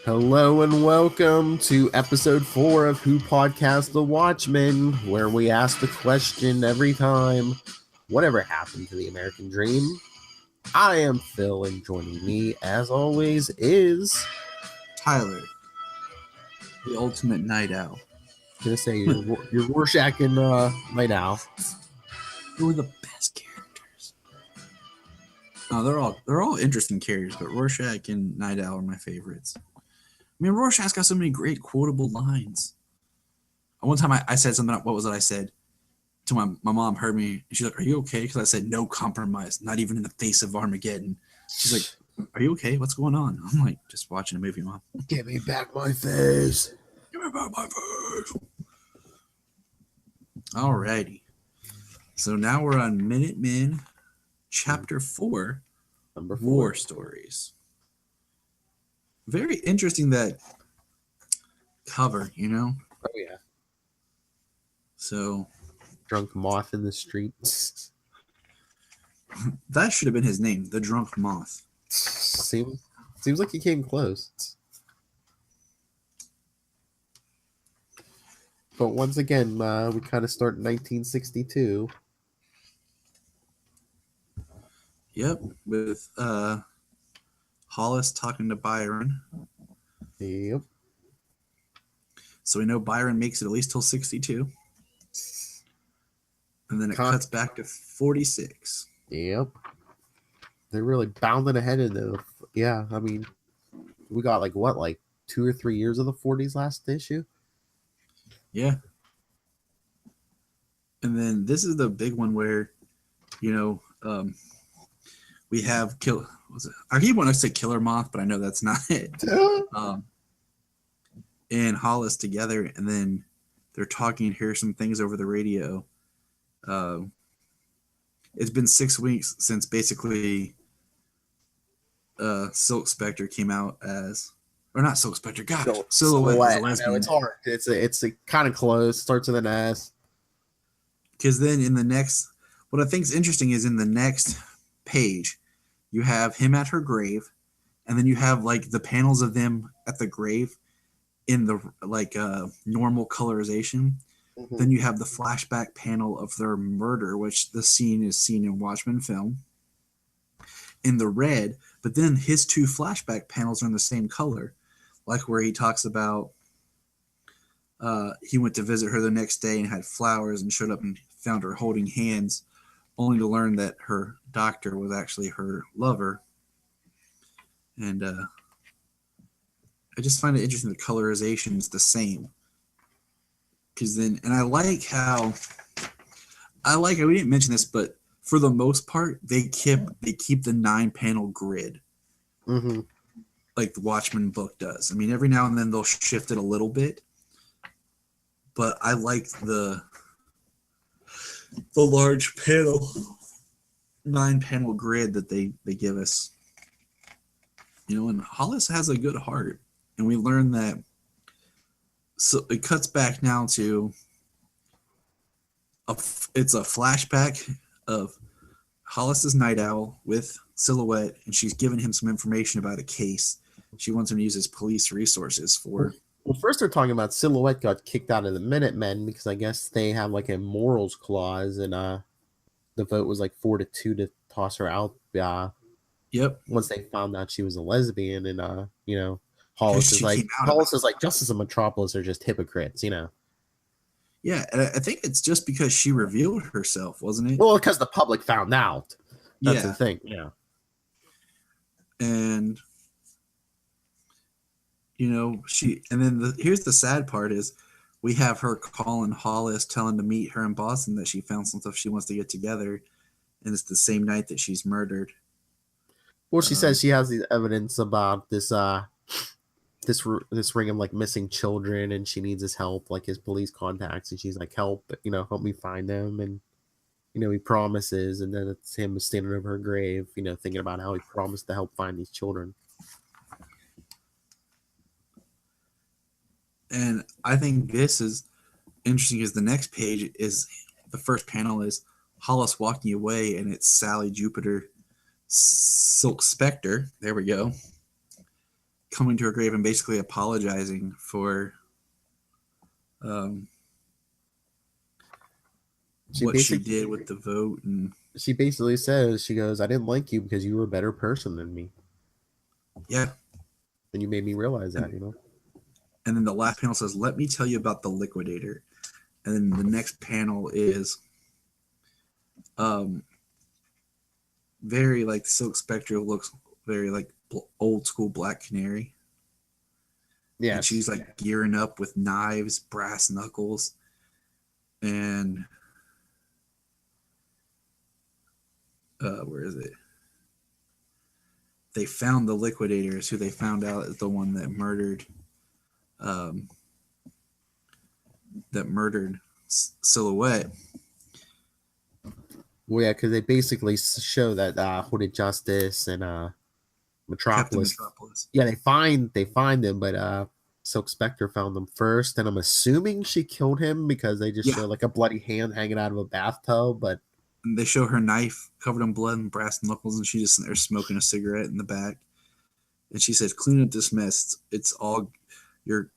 Hello and welcome to episode 4 of Podcasts The Watchmen, where we ask the question every time, whatever happened to the American dream? I am Phil, and joining me, as always, is... Tyler, the ultimate night owl. I'm gonna say you're Rorschach and Night Owl. Who are the best characters? Oh, they're all interesting characters, but Rorschach and Night Owl are my favorites. I mean, Rorschach's got so many great quotable lines. One time I said something. What was it I said? To my mom heard me. And she's like, "Are you okay?" Because I said, "No compromise, not even in the face of Armageddon." She's like, "Are you okay? What's going on?" I'm like, "Just watching a movie, Mom." Give me back my face. Give me back my face. Alrighty. So now we're on Minutemen, Chapter 4, Number 4. War Stories. Very interesting, that cover, you know? Oh, yeah. So... Drunk moth in the streets. That should have been his name, the Drunk Moth. Seems like he came close. But once again, we kind of start in 1962. Yep, with Hollis talking to Byron. Yep. So we know Byron makes it at least till 62. And then it cuts back to 46. Yep. They're really bounding ahead in the... Yeah, I mean, we got like 2 or 3 years of the 40s last issue? Yeah. And then this is the big one where, you know, we have I keep wanting to say Killer Moth, but I know that's not it. And Hollis together, and then they're talking, hear some things over the radio. It's been 6 weeks since basically Silk Spectre came out as, or not Silk Spectre, God, Silhouette as a lesbian. No, it's hard. It's a kind of close. Starts with an S. Because then in the next, what I think is interesting is in the next page, you have him at her grave, and then you have like the panels of them at the grave in the normal colorization. Mm-hmm. Then you have the flashback panel of their murder, which the scene is seen in Watchmen film, in the red. But then his 2 flashback panels are in the same color, like where he talks about he went to visit her the next day and had flowers and showed up and found her holding hands, only to learn that her doctor was actually her lover. And I just find it interesting the colorization is the same. Because then, and I like how we didn't mention this, but for the most part, they keep the 9-panel grid, mm-hmm. like the Watchmen book does. I mean, every now and then they'll shift it a little bit, but I like the large panel, 9-panel grid that they give us. You know, and Hollis has a good heart, and we learn that. So it cuts back now to it's a flashback of Hollis's Night Owl with Silhouette, and she's giving him some information about a case. She wants him to use his police resources for. Well, first they're talking about Silhouette got kicked out of the Minutemen because I guess they have like a morals clause, and the vote was like 4-2 to toss her out. Yep. Once they found out she was a lesbian, and you know. Hollis is like, Justice and Metropolis are just hypocrites, you know. Yeah, and I think it's just because she revealed herself, wasn't it? Well, because the public found out. That's the thing, yeah. And you know, here's the sad part is we have her calling Hollis, telling to meet her in Boston that she found some stuff she wants to get together, and it's the same night that she's murdered. Well, she says she has the evidence about this ring of like missing children, and she needs his help, like his police contacts, and she's like, help me find them. And he promises, and then it's him standing over her grave, thinking about how he promised to help find these children. And I think this is interesting because the next page is the first panel is Hollis walking away, and it's Sally Jupiter, Silk Spectre. There we go. coming to her grave and basically apologizing for what she did with the vote. And she basically says, she goes, I didn't like you because you were a better person than me. Yeah. And you made me realize that, you know? And then the last panel says, let me tell you about the liquidator. And then the next panel is very like Silk Spectre, looks very like old school Black Canary. Yeah. And she's like gearing up with knives, brass knuckles. And where is it? They found the liquidators, who they found out is the one that murdered Silhouette. Well, yeah, because they basically show that Hooded Justice and Metropolis. Yeah, they find them, but Silk Spectre found them first, and I'm assuming she killed him because they just show like a bloody hand hanging out of a bathtub. But they show her knife covered in blood and brass knuckles, and she just sitting there smoking a cigarette in the back. And she says, "Clean up this mess. It's all you're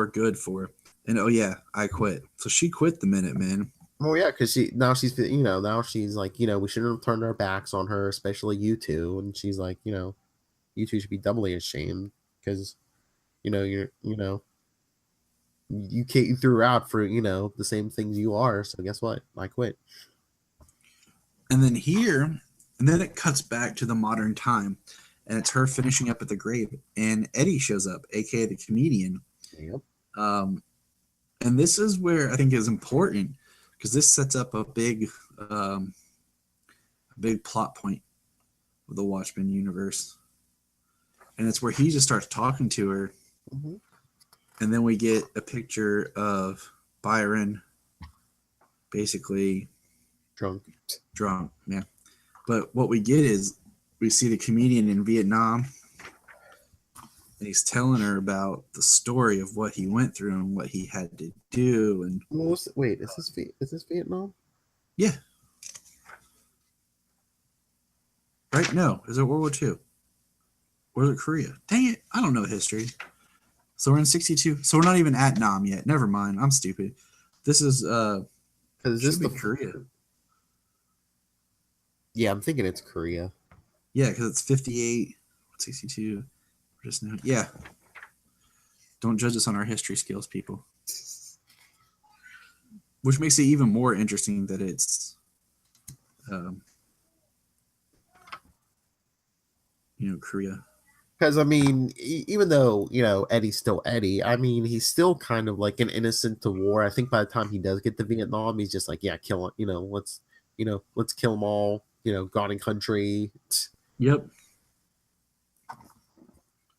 good for." And oh yeah, I quit. So she quit the Minutemen. Oh yeah, because now she's like, we shouldn't have turned our backs on her, especially you two. And she's like, you two should be doubly ashamed because, you threw out for the same things you are. So guess what? I quit. And then it cuts back to the modern time, and it's her finishing up at the grave, and Eddie shows up, aka the comedian. Yep. And this is where I think is important, because this sets up a big plot point of the Watchmen universe. And it's where he just starts talking to her. Mm-hmm. And then we get a picture of Byron basically drunk. Yeah. But what we get is we see the comedian in Vietnam, and he's telling her about the story of what he went through and what he had to do. And wait, is this Vietnam? Yeah. Right? No. Is it World War II? Or is it Korea? Dang it. I don't know history. So we're in 1962. So we're not even at Nam yet. Never mind. I'm stupid. This is Korea. Yeah, I'm thinking it's Korea. Yeah, because it's 58, 62. Just now. Yeah. Don't judge us on our history skills, people. Which makes it even more interesting that it's, Korea. Because, I mean, even though, Eddie's still Eddie, I mean, he's still kind of like an innocent to war. I think by the time he does get to Vietnam, he's just like, yeah, kill it. Let's kill them all, God and country. Yep.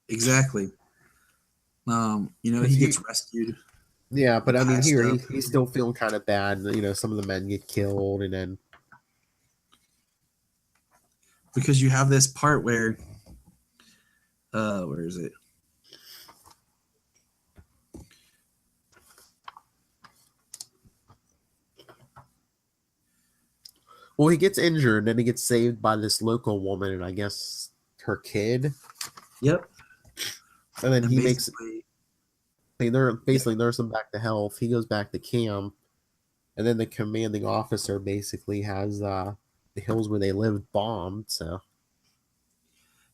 Exactly. He gets rescued. Yeah, but I mean, here he's still feeling kind of bad. Some of the men get killed, and then because you have this part where, where is it? Well, he gets injured, and then he gets saved by this local woman, and I guess her kid. Yep. And then he basically nurse him back to health. He goes back to camp, and then the commanding officer basically has the hills where they lived bombed. So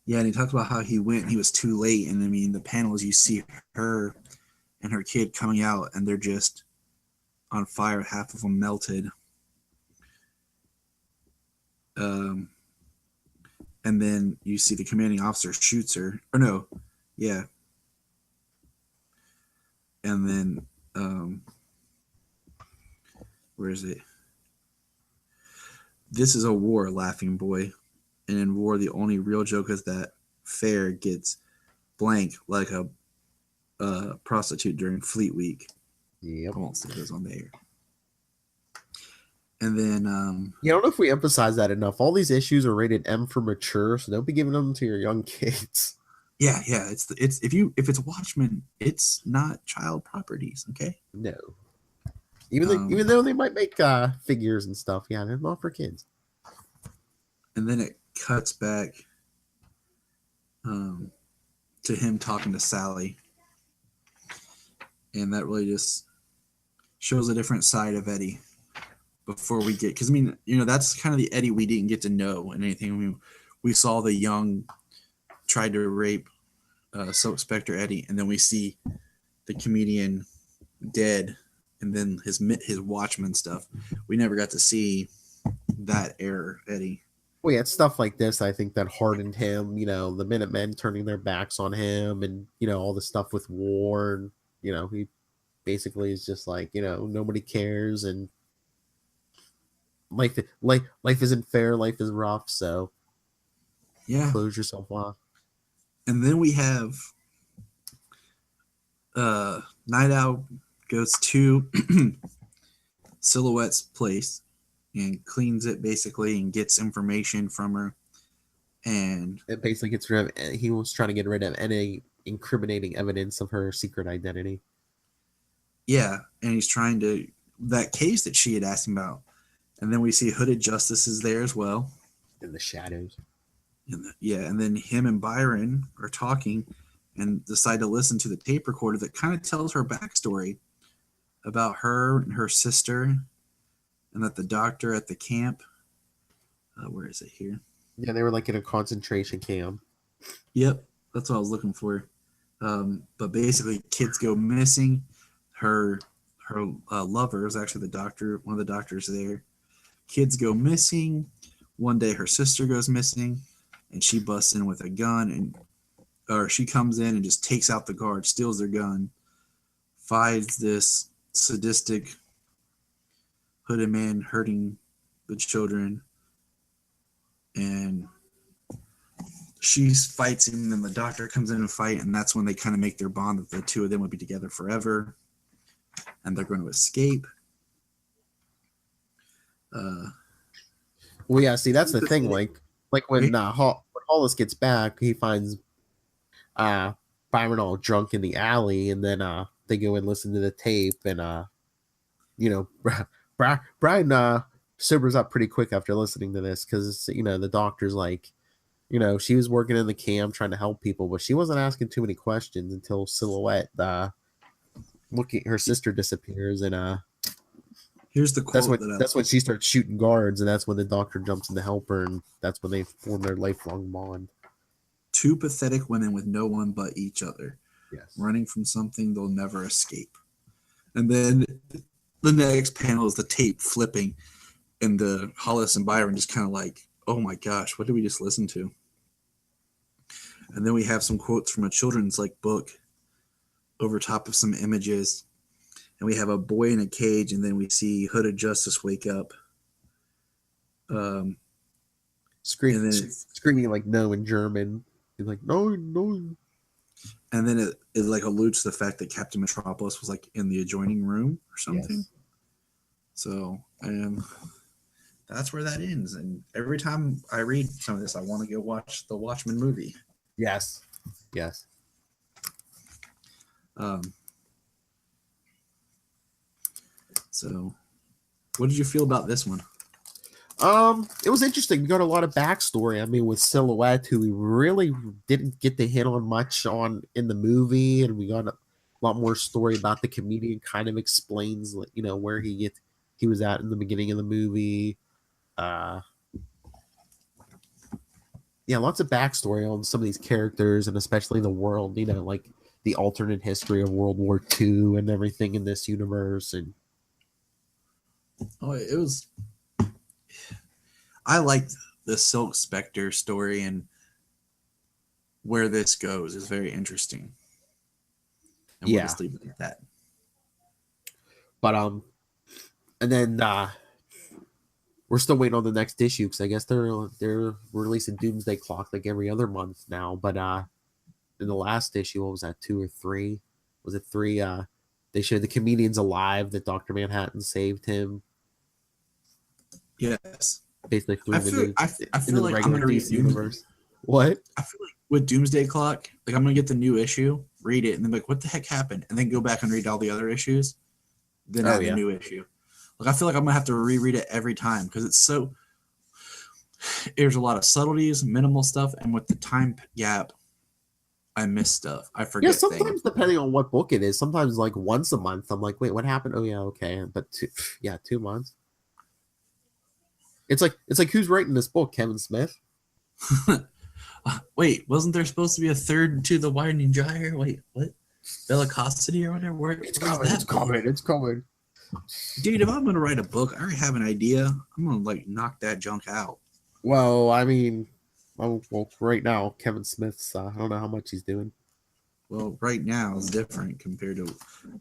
yeah, and he talks about how he was too late, and I mean the panels you see her and her kid coming out, and they're just on fire, half of them melted. And then you see the commanding officer shoots her, or no, yeah. And then, where is it? This is a war, laughing boy. And in war, the only real joke is that fair gets blank like a prostitute during Fleet Week. Yep. I won't say those on the air. And then, I don't know if we emphasize that enough. All these issues are rated M for mature, so don't be giving them to your young kids. Yeah. It's if it's Watchmen, it's not child properties. Okay. No. Even though they might make figures and stuff, yeah, they're not for kids. And then it cuts back. to him talking to Sally. And that really just shows a different side of Eddie before we get, because I mean, that's kind of the Eddie we didn't get to know and anything. I mean, we saw the young tried to rape Silk Spectre Eddie, and then we see the comedian dead, and then his Watchmen stuff. We never got to see that era Eddie. Well, yeah, it's stuff like this, I think, that hardened him. The Minutemen turning their backs on him, and all the stuff with war. And he basically is just like, nobody cares, and life isn't fair, life is rough. So yeah, close yourself off. And then we have Night Owl goes to Silhouette's place and cleans it basically and gets information from her. And it basically gets rid of, he was trying to get rid of any incriminating evidence of her secret identity. Yeah, and he's trying to, that case that she had asked him about. And then we see Hooded Justice is there as well. In the shadows. And then him and Byron are talking and decide to listen to the tape recorder that kind of tells her backstory about her and her sister, and that the doctor at the camp, where is it here? Yeah, they were like in a concentration camp. Yep, that's what I was looking for. But basically, kids go missing. Her lover is actually the doctor, one of the doctors there. Kids go missing. One day, her sister goes missing, and she busts in with a gun, or she comes in and just takes out the guard, steals their gun, finds this sadistic hooded man hurting the children, and she fights him, and the doctor comes in and fight, and that's when they kind of make their bond that the two of them would be together forever, and they're going to escape. Well, yeah, see, that's the thing. Like when Hollis gets back, he finds Byron all drunk in the alley, and then they go and listen to the tape, and Brian sobers up pretty quick after listening to this, because the doctor's like, she was working in the camp trying to help people, but she wasn't asking too many questions until Silhouette her sister disappears, and here's the quote. That's when she starts shooting guards, and that's when the doctor jumps in to help her, and that's when they form their lifelong bond. Two pathetic women with no one but each other. Yes. Running from something they'll never escape. And then the next panel is the tape flipping, and the Hollis and Byron just kind of like, oh my gosh, what did we just listen to? And then we have some quotes from a children's book over top of some images. And we have a boy in a cage, and then we see Hooded Justice wake up. Screaming like no in German. He's like, no. And then it alludes to the fact that Captain Metropolis was in the adjoining room or something. Yes. So, that's where that ends. And every time I read some of this, I want to go watch the Watchmen movie. Yes. So, what did you feel about this one? It was interesting. We got a lot of backstory. I mean, with Silhouette, who we really didn't get to hit on much in the movie, and we got a lot more story about the comedian. Kind of explains, where he was at in the beginning of the movie. Yeah, lots of backstory on some of these characters, and especially the world. Like the alternate history of World War II and everything in this universe, and. Oh, it was. I liked the Silk Spectre story, and where this goes is very interesting. And we'll just leave it at that. But and then we're still waiting on the next issue, because I guess they're releasing Doomsday Clock like every other month now. But in the last issue, what was that, 2 or 3? Was it 3? They showed the comedian's alive, that Dr. Manhattan saved him. Yes. Basically threw I feel like I'm gonna read universe. What? I feel like with Doomsday Clock, I'm gonna get the new issue, read it, and then what the heck happened? And then go back and read all the other issues. Then add the new issue. I feel like I'm gonna have to reread it every time, because there's a lot of subtleties, minimal stuff, and with the time gap, I miss stuff. I Yeah, forget sometimes things. depending on what book it is, sometimes like once a month, I'm like, wait, what happened? Oh yeah, okay, but 2 months. It's like who's writing this book? Kevin Smith? Wait, wasn't there supposed to be a third to the Widening Gyre? Wait, what? Bellicosity or whatever? It's Where's coming. that It's book? coming. It's coming. Dude, if I'm gonna write a book, I already have an idea. I'm gonna like knock that junk out. Well, I mean, right now Kevin Smith's. I don't know how much he's doing. Well, right now is different compared to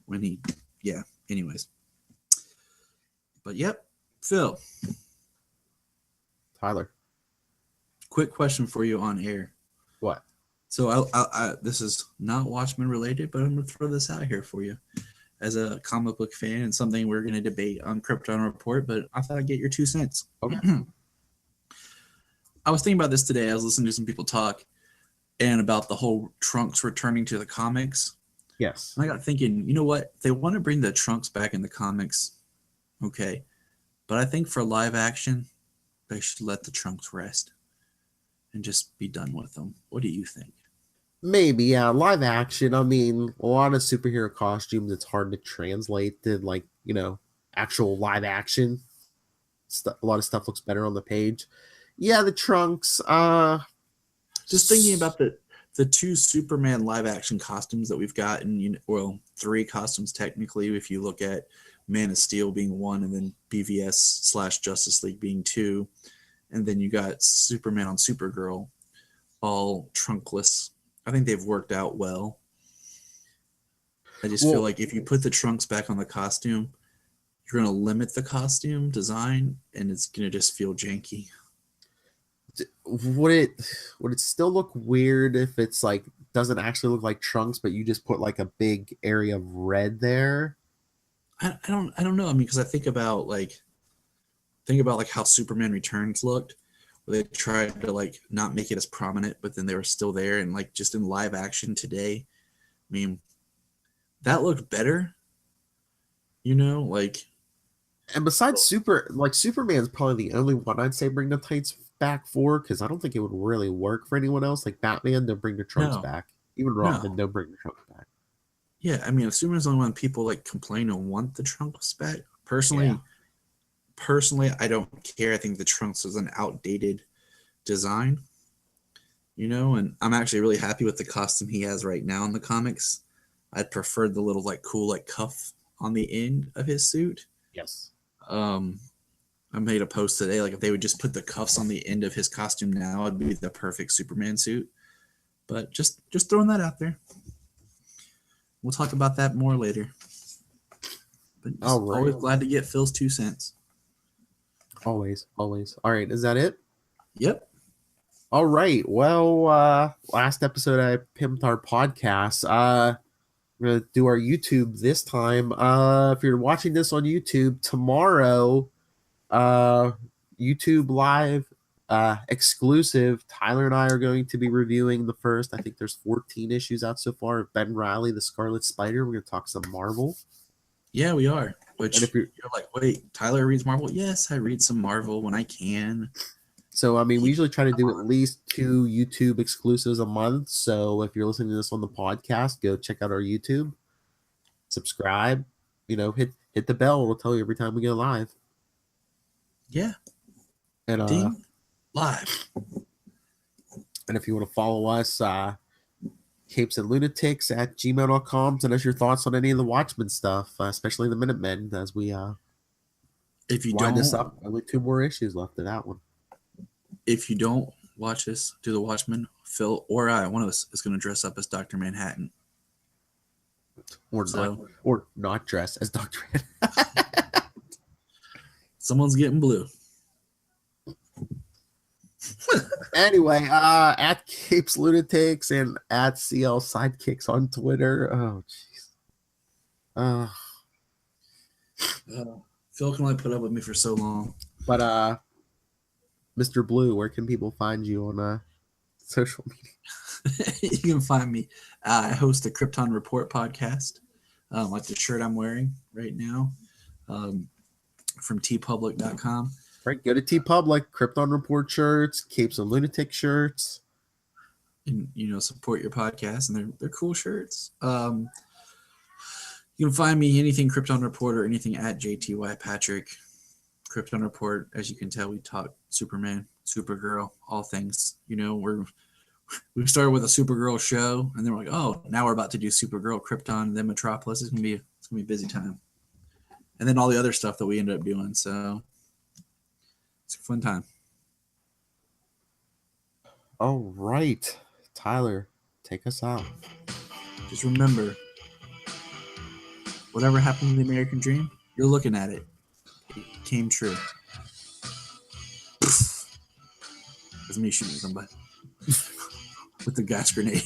when he. Yeah. Anyways, but yep, Phil. Tyler, Quick question for you on air. what? So this is not Watchmen related, but I'm gonna throw this out here for you as a comic book fan and something we're gonna debate on Krypton Report. But I thought I'd get your 2 cents. Okay. I was thinking about this today. I was listening to some people talk and about the whole Trunks returning to the comics. Yes. And I got thinking, you know what? If they want to bring the Trunks back in the comics, okay. But I think for live action, they should let the Trunks rest and just be done with them. What do you think? Maybe, yeah. Live action. I mean, a lot of superhero costumes. It's hard to translate to actual live action. A lot of stuff looks better on the page. Yeah, the Trunks. Just thinking about the 2 Superman live action costumes that we've gotten. Well, 3 costumes technically, if you look at Man of Steel being 1, and then BVS / Justice League being 2, and then you got Superman on Supergirl, all trunkless. I think they've worked out well. I just feel like if you put the trunks back on the costume, you're going to limit the costume design, and it's going to just feel janky. Would it still look weird if it's like doesn't actually look like Trunks, but you just put like a big area of red there? I don't know. I mean, because I think about how Superman Returns looked, where they tried to like not make it as prominent, but then they were still there, and like just in live action today, I mean, that looked better. And besides Superman's probably the only one I'd say bring the tights back for, because I don't think it would really work for anyone else. Like Batman, don't bring the Trunks back. Even Robin, don't bring the Trunks back. Yeah, I mean, Superman's the only one people like complain and want the Trunks back. Personally, I don't care. I think the Trunks is an outdated design, and I'm actually really happy with the costume he has right now in the comics. I'd prefer the little like cool like cuff on the end of his suit. Yes. I made a post today, like if they would just put the cuffs on the end of his costume now, it'd be the perfect Superman suit. But just throwing that out there. We'll talk about that more later. But always glad to get Phil's 2 cents. Always. All right, is that it? Yep. All right. Well, last episode I pimped our podcast. We're gonna do our YouTube this time. If you're watching this on YouTube tomorrow, YouTube live exclusive, Tyler and I are going to be reviewing the first, I think there's 14 issues out so far, of Ben Reilly, the Scarlet Spider. We're going to talk some Marvel. Yeah, we are. Which, and if you're like, wait, Tyler reads Marvel? Yes, I read some Marvel when I can. So, I mean, we usually try to do at least 2 YouTube exclusives a month. So if you're listening to this on the podcast, go check out our YouTube, subscribe, hit the bell. It'll tell you every time we go live. Yeah. And Ding. Live. And if you want to follow us, capes and lunatics at gmail.com. Send us your thoughts on any of the Watchmen stuff, especially the Minutemen, as we if you wind don't this up. Only 2 more issues left of that one. If you don't watch us do the Watchmen, Phil or I, one of us is going to dress up as Dr. Manhattan. Or not dress as Dr. Manhattan. Someone's getting blue. Anyway, at Capes Lunatics and at CL Sidekicks on Twitter. Oh, jeez. Phil can only put up with me for so long. But, Mr. Blue, where can people find you on social media? You can find me. I host the Krypton Report podcast, like the shirt I'm wearing right now, from tpublic.com. Right, go to TeePublic, Krypton Report shirts, Capes and Lunatic shirts. and support your podcast, and they're cool shirts. You can find me anything Krypton Report or anything at JTY Patrick. Krypton Report, as you can tell, we talk Superman, Supergirl, all things. We started with a Supergirl show, and then we're like, oh, now we're about to do Supergirl, Krypton, then Metropolis. It's gonna be a busy time, and then all the other stuff that we ended up doing. So it's a fun time. All right, Tyler, take us out. Just remember, whatever happened to the American dream, you're looking at it. It came true. It's me shooting somebody with the gas grenade.